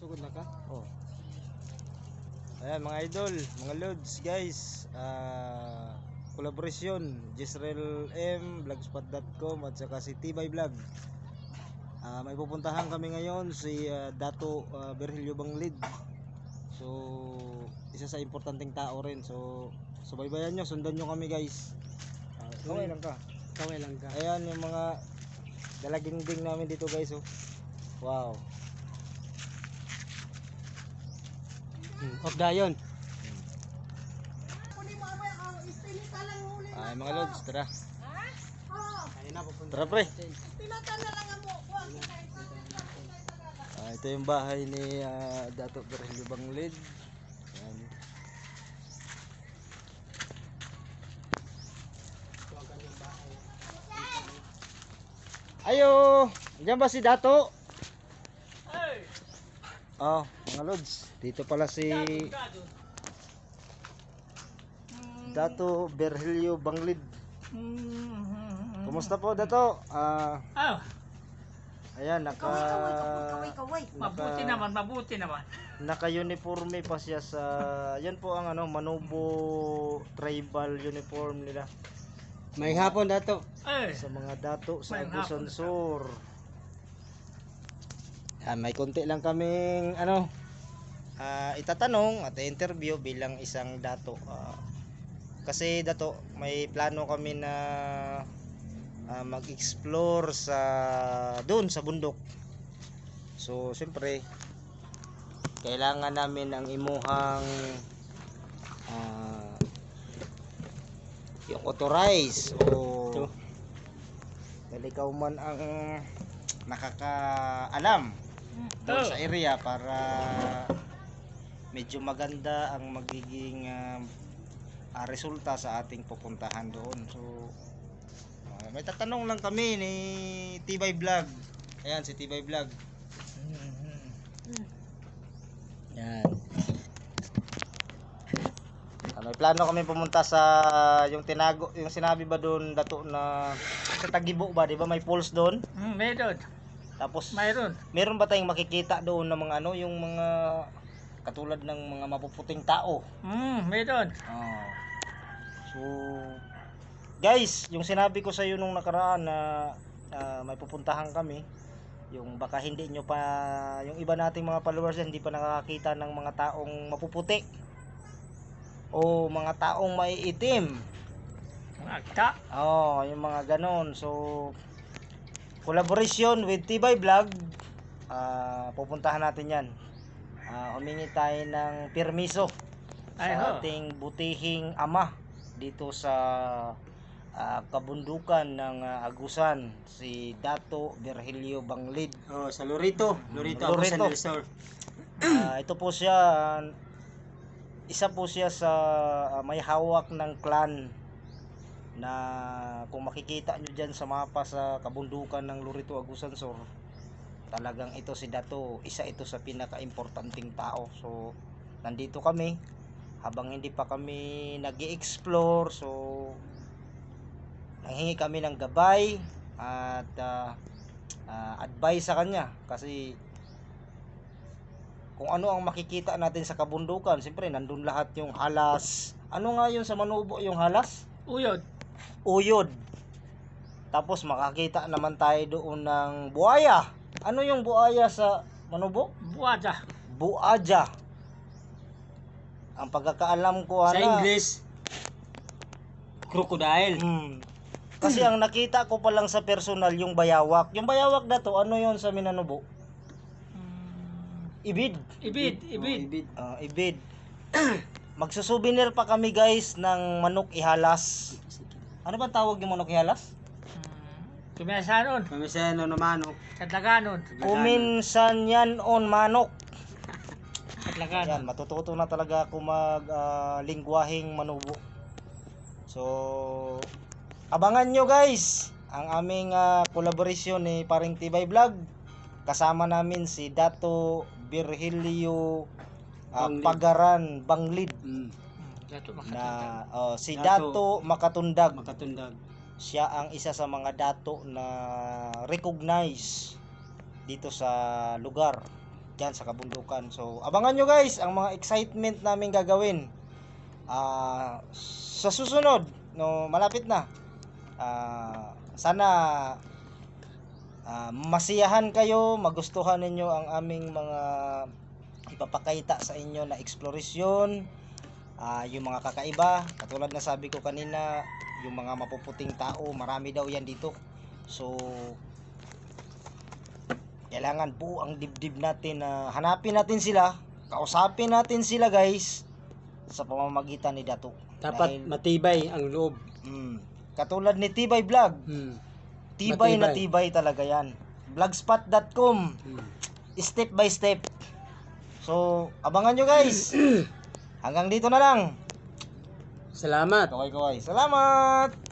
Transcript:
Sugod na ka? Oh. Ayan mga idol, mga lods guys, kolaborasyon Jezreel M, vlogspot.com at saka si Tibay Vlog. May pupuntahan kami ngayon si Dato Virgilio Banglid. So isa sa importanteng tao rin. So subaybayan nyo, sundan nyo kami guys. Kaway lang ka. Kaway lang ka. Ayan yung mga dalaginding namin dito guys. Oh. Wow. Of dayon. Ay mga lods, tara. Ayun na pupunta. Tara pre. natin. Ito yung bahay ni Dato Virgilio Banglid. Ayan. Ito ang kanyang bahay. Ayo! Diyan ba si Dato? Oh, mga lods. Dito pala si Dato Virgilio Banglid. Kumusta po Dato? Ayan, Mabuti naman. naka-uniforme pa siya sa yan po ang Manubo tribal uniform nila May hapon dato. sa mga dato sa May Agusan hapon. Sur. May konti lang kaming itatanong at interview bilang isang dato. Kasi dato, may plano kami na mag-explore doon sa bundok. So siyempre kailangan namin ang imuhang yung authorize o dahil ikaw man ang nakakaalam doon sa area para medyo maganda ang magiging resulta sa ating pupuntahan doon. So may tatanong lang kami ni Tibay Vlog. Ayan si Tibay Vlog. Yan. May plano kami pumunta sa yung tinago, yung sinabi ba doon Dato na sa Tagibo ba, 'di ba may falls doon? Meron. Tapos Mayroon. meron ba tayong makikita doon ng mga yung mga katulad ng mga mapuputing tao? Meron. So guys, yung sinabi ko sa iyo nung nakaraan na may pupuntahan kami, yung baka hindi nyo pa, yung iba nating mga followers hindi pa nakakakita ng mga taong mapuputi o mga taong maiitim. Magta. Yung mga ganon. So collaboration with Tibay Vlog, pupuntahan natin yan. Humingi tayo ng permiso sa ating butihing ama dito sa kabundukan ng Agusan, si Dato Virgilio Banglid. Sa Lorito. Lorito. Agusan Resort. Ito po siya, isa po siya sa may hawak ng clan na kung makikita nyo dyan sa mapa sa kabundukan ng Lorito, Agusan Sur, talagang ito si Dato, isa ito sa pinaka-importanting tao. So nandito kami habang hindi pa kami nag-i-explore, so nanghingi kami ng gabay at advice sa kanya kasi kung ano ang makikita natin sa kabundukan. Siyempre nandun lahat yung halas. Ano nga yun sa Manubo yung halas? Uyod. Tapos makakita naman tayo doon ng buaya. Ano yung buaya sa Manubo? Buaja. Ang pagkakaalam ko Sa English, crocodile. Kasi ang nakita ko pa lang sa personal yung bayawak. Yung bayawak na to, ano yun sa Minanubo? Ibid. Ibid. Magsusouvenir pa kami guys ng manok ihalas. Ano ba tawag yung manok ihalas? Kumisanon. Kamiseno naman. Kadlaganon. Kuminsan on manok. Kadlaganon. Yan, matututo na talaga ako lingwaheng Manubo. So abangan nyo guys ang aming collaboration ni Paring Tibay Vlog. Kasama namin si Dato Virgilio Pagaran Banglid. Dato Na si Dato Dato Makatundag. Makatundag. Siya ang isa sa mga dato na recognize dito sa lugar. dyan sa kabundukan. So abangan nyo guys ang mga excitement namin gagawin sa susunod, no, malapit na. Sana masiyahan kayo, magustuhan ninyo ang aming mga ipapakita sa inyo na eksplorasyon, yung mga kakaiba. Katulad na sabi ko kanina, yung mga mapuputing tao, marami daw yan dito. So kailangan po ang dibdib natin na hanapin natin sila, kausapin natin sila guys, sa pamamagitan ni Dato. Dapat matibay ang loob. Katulad ni Tibay Vlog, tibay na Matibay. tibay talaga yan. Vlogspot.com, step by step. So abangan nyo guys. Hanggang dito na lang. Salamat. Okay, salamat.